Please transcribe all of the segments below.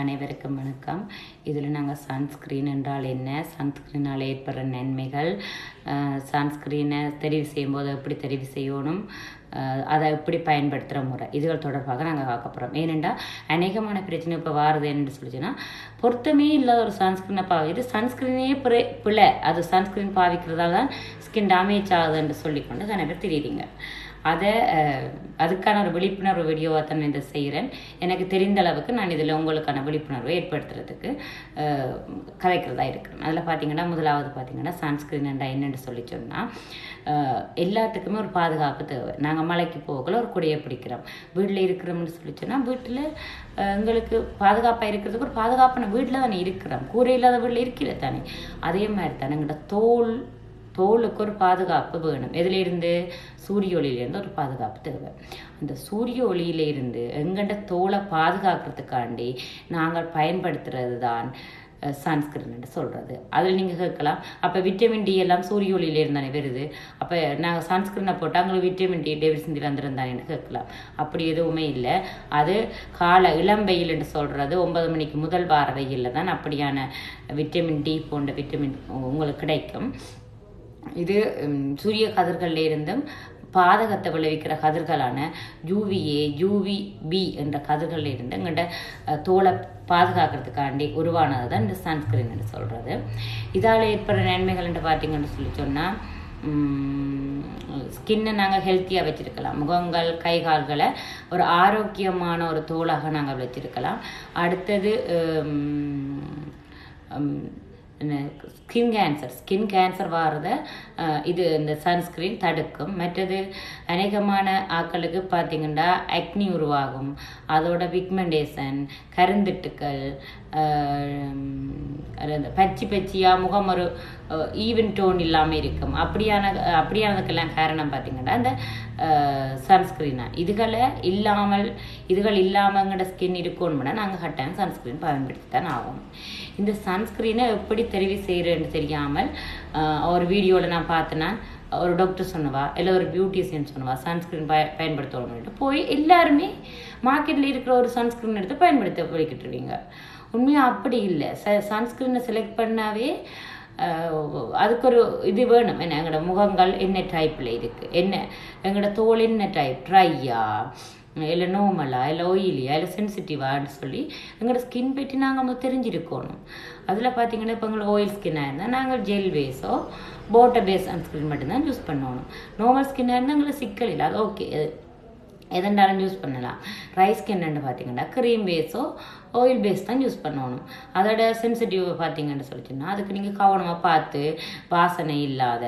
அனைவருக்கும் வணக்கம். இதில் நாங்கள் சன்ஸ்க்ரீன் என்றால் என்ன, சன்ஸ்க்ரீனால் ஏற்படுற நன்மைகள், சன்ஸ்க்ரீனை தெரிவு செய்யும்போது எப்படி தெரிவு செய்யணும், அதை எப்படி பயன்படுத்துகிற முறை, இதுகள் தொடர்பாக நாங்கள் பார்க்க போகிறோம். ஏனென்றால் அநேகமான பிரச்சனை இப்போ வாருது என்று சொல்லிச்சுன்னா, பொருத்தமே இல்லாத ஒரு சன்ஸ்க்ரீனை பாவிக்கிறது, சன்ஸ்க்ரீனே பிழை, அது சன்ஸ்க்ரீன் பாவிக்கிறதால தான் ஸ்கின் டேமேஜ் ஆகுது என்று சொல்லிக்கொண்டு நிறைய பேர் தெரியுதுங்க. அதுக்கான ஒரு விழிப்புணர்வு வீடியோவாக தான் இதை செய்கிறேன். எனக்கு தெரிந்த அளவுக்கு நான் இதில் உங்களுக்கான விழிப்புணர்வை ஏற்படுத்துறதுக்கு கலைக்கிறதா இருக்கிறேன். அதில் பார்த்தீங்கன்னா முதலாவது பார்த்தீங்கன்னா சன்ஸ்க்ரீன் என்னென்னு சொல்லி சொன்னால், எல்லாத்துக்குமே ஒரு பாதுகாப்பு தேவை. நாங்கள் மலைக்கு போகல ஒரு குடையை பிடிக்கிறோம், வீட்டில் இருக்கிறோம்னு சொல்லி சொன்னால் வீட்டில் எங்களுக்கு பாதுகாப்பாக இருக்கிறதுக்கு ஒரு பாதுகாப்பான வீட்டில் தானே இருக்கிறோம், கூரை இல்லாத வீட்டில் இருக்கிற தானே. அதே மாதிரி தானே எங்களோட தோலுக்கு ஒரு பாதுகாப்பு வேணும். எதுலேருந்து? சூரிய ஒளியிலேருந்து ஒரு பாதுகாப்பு தேவை. அந்த சூரிய ஒளியிலேருந்து எங்கள்ட தோலை பாதுகாக்கிறதுக்காண்டி நாங்கள் பயன்படுத்துறது தான் சன்ஸ்கிரீன் சொல்கிறது. அதில் நீங்கள் கேட்கலாம், அப்போ விட்டமின் டி எல்லாம் சூரிய ஒளியிலேருந்து தானே வருது, அப்போ நாங்கள் சன்ஸ்கிரீனை போட்டால் அவங்களுக்கு விட்டமின் டி டெபிசியன்சி வந்துருந்தானேன்னு கேட்கலாம். அப்படி எதுவுமே இல்லை. அது இளம் வெயில் என்று சொல்கிறது 9 மணிக்கு முதல் வார வெயிலில் தான் அப்படியான விட்டமின் டி போன்ற விட்டமின் உங்களுக்கு கிடைக்கும். இது சூரிய கதிர்களில் இருந்தும் பாதகத்தை விளைவிக்கிற கதிர்களான UVA, UVB என்ற கதிர்களில் இருந்து எங்கள்கிட்ட தோலை பாதுகாக்கிறதுக்காண்டி உருவானது தான் இந்த சன்ஸ்கிரீன் சொல்கிறது. இதால் ஏற்படுற நன்மைகள் என்று பார்த்தீங்கன்னு சொல்லி சொன்னால், ஸ்கின்னை நாங்கள் ஹெல்த்தியாக வச்சுருக்கலாம். முகங்கள், கை கால்களை ஒரு ஆரோக்கியமான ஒரு தோலாக நாங்கள் வச்சுருக்கலாம். அடுத்தது ஸ்கின் கேன்சர் வாரத இது இந்த சன்ஸ்கிரீன் தடுக்கும். மற்றது அநேகமான ஆட்களுக்கு பார்த்தீங்கன்னா அக்னி உருவாகும், அதோட பிக்மெண்டேஷன், கருந்திட்டுக்கள், பச்சியாக முகம் ஒரு ஈவன் டோன் இல்லாமல் இருக்கும். அப்படியானதுக்கெல்லாம் காரணம் பார்த்தீங்கன்னா இந்த சன்ஸ்கிரீனா. இதுகள் இல்லாமங்கிற ஸ்கின் இருக்கணும்னா நாங்கள் கட்டாயம் சன்ஸ்கிரீன் பயன்படுத்தி தான் ஆகணும். இந்த சன்ஸ்கிரீனை எப்படி தெரிவு செய்கிறேன்னு தெரியாமல் ஒரு வீடியோவில் நான் பார்த்தேன்னா, ஒரு டாக்டர் சொன்னவா இல்லை ஒரு பியூட்டிஷியன் சொன்னவா சன்ஸ்கிரீன் பயன்படுத்தணும்னு போய் எல்லாருமே மார்க்கெட்டில் இருக்கிற ஒரு சன்ஸ்கிரீன் எடுத்து பயன்படுத்த போய்கிட்டுருவீங்க. உண்மையாக அப்படி இல்லை. சன்ஸ்கிரீனை செலக்ட் பண்ணாவே அதுக்கு ஒரு இது வேணும். என்ன எங்களோட முகங்கள் என்ன டைப்பில் இருக்குது, என்ன எங்களோட தோல் என்ன டைப், ட்ரையா இல்லை நார்மலா இல்லை ஆயிலியா இல்லை சென்சிட்டிவான்னு சொல்லி எங்களோட ஸ்கின் பற்றி நாங்கள் தெரிஞ்சிருக்கணும். அதில் பார்த்தீங்கன்னா இப்போ எங்களுக்கு ஆயில் ஸ்கின்னாக இருந்தால் நாங்கள் ஜெல் பேஸோ வாட்டர் பேஸ் சன்ஸ்கிரீன் மட்டும்தான் யூஸ் பண்ணணும். நார்மல் ஸ்கின்னாக இருந்தால் எங்களுக்கு சிக்கல் இல்லை, அது ஓகே, எதெண்டாலும் யூஸ் பண்ணலாம். ரைஸ் ஸ்கின்னு பார்த்தீங்கன்னா க்ரீம் பேஸோ ஆயில் பேஸ் தான் யூஸ் பண்ணணும். அதோட சென்சிட்டிவ் பார்த்தீங்கன்னு சொல்லிச்சுன்னா அதுக்கு நீங்கள் கவனமாக பார்த்து வாசனை இல்லாத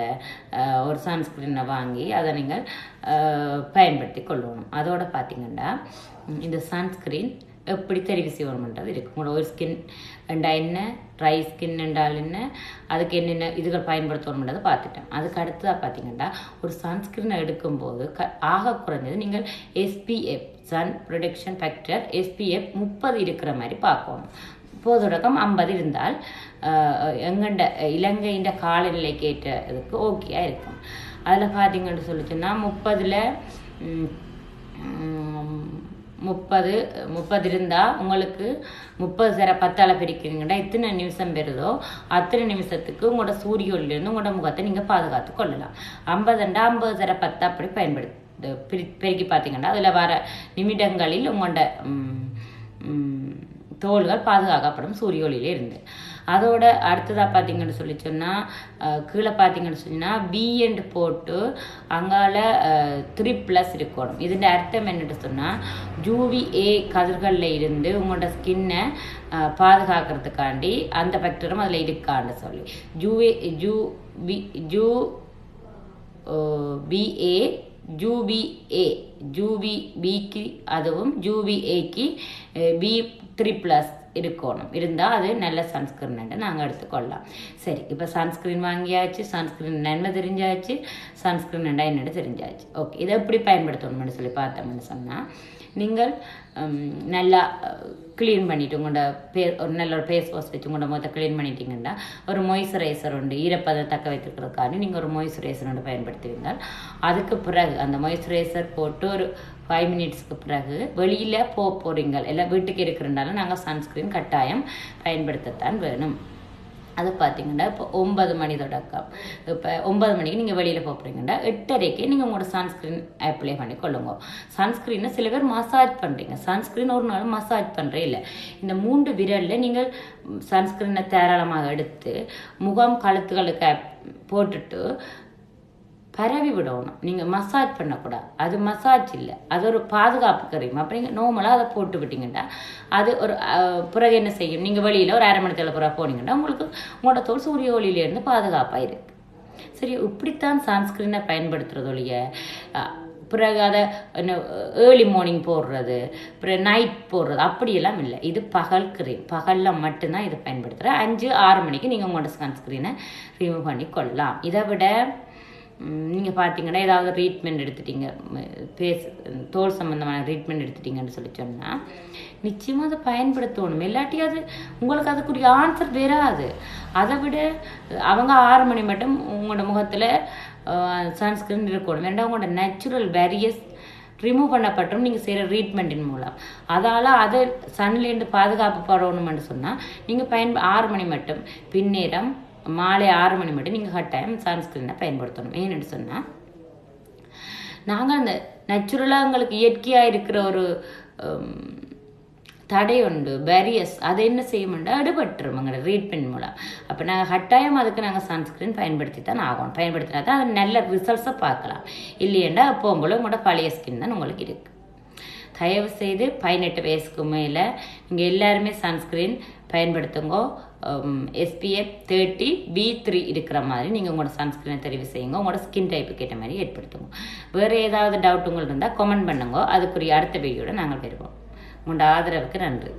ஒரு சன்ஸ்கிரீனை வாங்கி அதை நீங்கள் பயன்படுத்தி கொள்ளணும். அதோட பார்த்தீங்கன்னா இந்த சன்ஸ்கிரீன் எப்படி தெரிவு செய்யணுன்றது இருக்குது. உங்களோட ஆயில் ஸ்கின் என்றால் என்ன, ட்ரை ஸ்கின் என்றால் என்ன, அதுக்கு என்னென்ன இதுகள் பயன்படுத்தணுன்றதை பார்த்துட்டேன். அதுக்கு அடுத்ததாக பார்த்தீங்கன்னா ஒரு சன்ஸ்கிரீனை எடுக்கும்போது ஆக குறைஞ்சது நீங்கள் SPF sun protection factor SPF 30 இருக்கிற மாதிரி பார்க்கணும். இப்போதொடக்கம் 50 இருந்தால் எங்கண்ட இலங்கையின் காலநிலைக்கு ஏற்றதுக்கு ஓகேயாக இருக்கும். அதில் பார்த்தீங்கன்னு சொல்லிச்சுன்னா 30 இருந்தால் உங்களுக்கு 30 சர 10 பிரிக்கிறீங்கன்னா எத்தனை நிமிஷம் பெறுதோ அத்தனை நிமிஷத்துக்கு உங்களோட சூரிய ஒளியிலேருந்து உங்களோட முகத்தை நீங்கள் பாதுகாத்து கொள்ளலாம். 50 சர 10 அப்படி பெருக்கி பார்த்தீங்கன்னா அதில் வர நிமிடங்களில் உங்களோட தோள்கள் பாதுகாக்கப்படும் சூரிய ஒளியிலே இருந்து. அதோட அடுத்ததாக பார்த்தீங்கன்னு சொல்லி சொன்னால் கீழே பார்த்தீங்கன்னு சொன்னால் B என்று போட்டு அங்கால 3+ இருக்கணும். இதோட அர்த்தம் என்னென்னு சொன்னால் UVA கதிர்களில் இருந்து உங்களோட ஸ்கின்னை பாதுகாக்கிறதுக்காண்டி அந்த ஃபேக்டரும் அதில் இருக்கான்னு சொல்லி UVBக்கு அதுவும் UVAக்கு B3+ இருக்கணும். இருந்தால் அது நல்ல சன்ஸ்கிரீன் நாங்கள் எடுத்துக்கொள்ளலாம். சரி, இப்போ சன்ஸ்கிரீன் வாங்கியாச்சு, சன்ஸ்கிரீன் நன்மை தெரிஞ்சாச்சு, சன்ஸ்கிரீன் என்னென்னு தெரிஞ்சாச்சு. ஓகே, இதை எப்படி பயன்படுத்தணும்னு சொல்லி பார்த்தோம்னு சொன்னால், நீங்கள் நல்லா க்ளீன் பண்ணிவிட்டு உங்களோட ஒரு நல்ல ஒரு ஃபேஸ் வாஷ் வச்சு உங்களோட முகத்தை க்ளீன் பண்ணிட்டீங்கன்னா ஒரு மாய்ஸ்சரைசர் உண்டு, ஈரப்பதம் தக்க வைத்துக்கிறதுக்காண்டி நீங்கள் ஒரு மாய்ஸ்சரைசர் ஒன்று பயன்படுத்துவீங்க. அதுக்கு பிறகு அந்த மாய்ஸ்சரைசர் போட்டு ஒரு 5 மினிட்ஸ்க்கு பிறகு வெளியில் போகிறீங்க, எல்லாம் வீட்டுக்கு இருக்கிறனால நாங்கள் சன்ஸ்க்ரீன் கட்டாயம் பயன்படுத்தத்தான் வேணும். அது பார்த்தீங்கன்னா இப்போ 9 மணி தொடக்கம், இப்போ 9 மணிக்கு நீங்கள் வெளியில் போகிறீங்கன்னா 8:30க்கு நீங்கள் உங்களோட சன்ஸ்க்ரீன் அப்ளை பண்ணி கொள்ளுங்க. சன்ஸ்க்ரீனை சில பேர் மசாஜ் பண்ணுறீங்க, சன்ஸ்க்ரீன் ஒரு நாள் மசாஜ் பண்ணுறே இல்லை. இந்த 3 விரலில் நீங்கள் சன்ஸ்க்ரீனை தாராளமாக எடுத்து முகம் கழுத்துகளுக்கு போட்டுட்டு பரவி விடணும். நீங்கள் மசாஜ் பண்ணக்கூடாது, அது மசாஜ் இல்லை, அது ஒரு பாதுகாப்பு கரீம். அப்போ நீங்கள் நார்மலாக அதை போட்டு விட்டீங்கன்னா அது ஒரு பிறகு என்ன செய்யும், நீங்கள் வெளியில் ஒரு 1/2 மணி நேரத்தில் பிறகு போனீங்கன்னா உங்களுக்கு உங்களோட தோல் சூரிய ஒளியிலேருந்து பாதுகாப்பாக இருக்குது. சரி, இப்படித்தான் சன்ஸ்க்ரீனை பயன்படுத்துறதொழிய பிறகு அதை ஏர்லி மார்னிங் போடுறது, பிறகு நைட் போடுறது அப்படியெல்லாம் இல்லை. இது பகல் கிரீம், பகலில் மட்டும்தான் இதை பயன்படுத்துகிறேன். 5-6 மணிக்கு நீங்கள் உங்களோட சன்ஸ்க்ரீனை ரிமூவ் பண்ணி கொள்ளலாம். இதை விட நீங்கள் பார்த்தீங்கன்னா ஏதாவது ட்ரீட்மெண்ட் எடுத்துட்டீங்க, தோல் சம்மந்தமான ட்ரீட்மெண்ட் எடுத்துட்டீங்கன்னு சொல்லி சொன்னால் நிச்சயமாக அதை பயன்படுத்தணும். இல்லாட்டி அது உங்களுக்கு அதுக்குரிய ஆன்சர் வராது. அதை விட அவங்க 6 மணி மட்டும் உங்களோட முகத்தில் சன்ஸ்க்ரீன் இருக்கணும். வேண்டாம், உங்களோட நேச்சுரல் பேரியர்ஸ் ரிமூவ் பண்ணப்பட்டும் நீங்கள் செய்கிற ட்ரீட்மெண்ட்டின் மூலம். அதால் அதை சன்லேருந்து பாதுகாப்பு படணும்னு சொன்னால் நீங்கள் 6 மணி மட்டும், பின்னேரம் மாலை 6 மணி மட்டும் நீங்கள் கட்டாயம் சன்ஸ்க்ரீனை பயன்படுத்தணும். ஏன்னு சொன்னால் நாங்கள் அந்த நேச்சுரலாக எங்களுக்கு இயற்கையாக இருக்கிற ஒரு தடை உண்டு, பேரியர்ஸ், அதை என்ன செய்யணும்னா அடுபட்டுரும் எங்களோட ட்ரீட்மெண்ட் மூலம். அப்போ நாங்கள் கட்டாயம் அதுக்கு நாங்கள் சன்ஸ்க்ரீன் பயன்படுத்தி தான் ஆகணும். பயன்படுத்தினா தான் அது நல்ல ரிசல்ட்ஸை பார்க்கலாம். இல்லையேண்டா போகும்போது உங்களோட பழைய ஸ்கின் தான் உங்களுக்கு இருக்குது. தயவு செய்து 18 வயசுக்கு மேலே நீங்கள் எல்லாருமே சன்ஸ்க்ரீன் பயன்படுத்துங்க. SPF 30 B3 இருக்கிற மாதிரி நீங்கள் உங்களோட சன்ஸ்க்ரீனை தெரிவு செய்யுங்க. உங்களோட ஸ்கின் டைப்புக்கு ஏற்ற மாதிரி ஏற்படுத்துங்க. வேறு ஏதாவது டவுட் உங்களுக்கு இருந்தால் கமெண்ட் பண்ணுங்க. அதுக்குரிய அடுத்த வீடியோட நாங்கள் பெறுவோம். உங்களோட ஆதரவுக்கு நன்றி.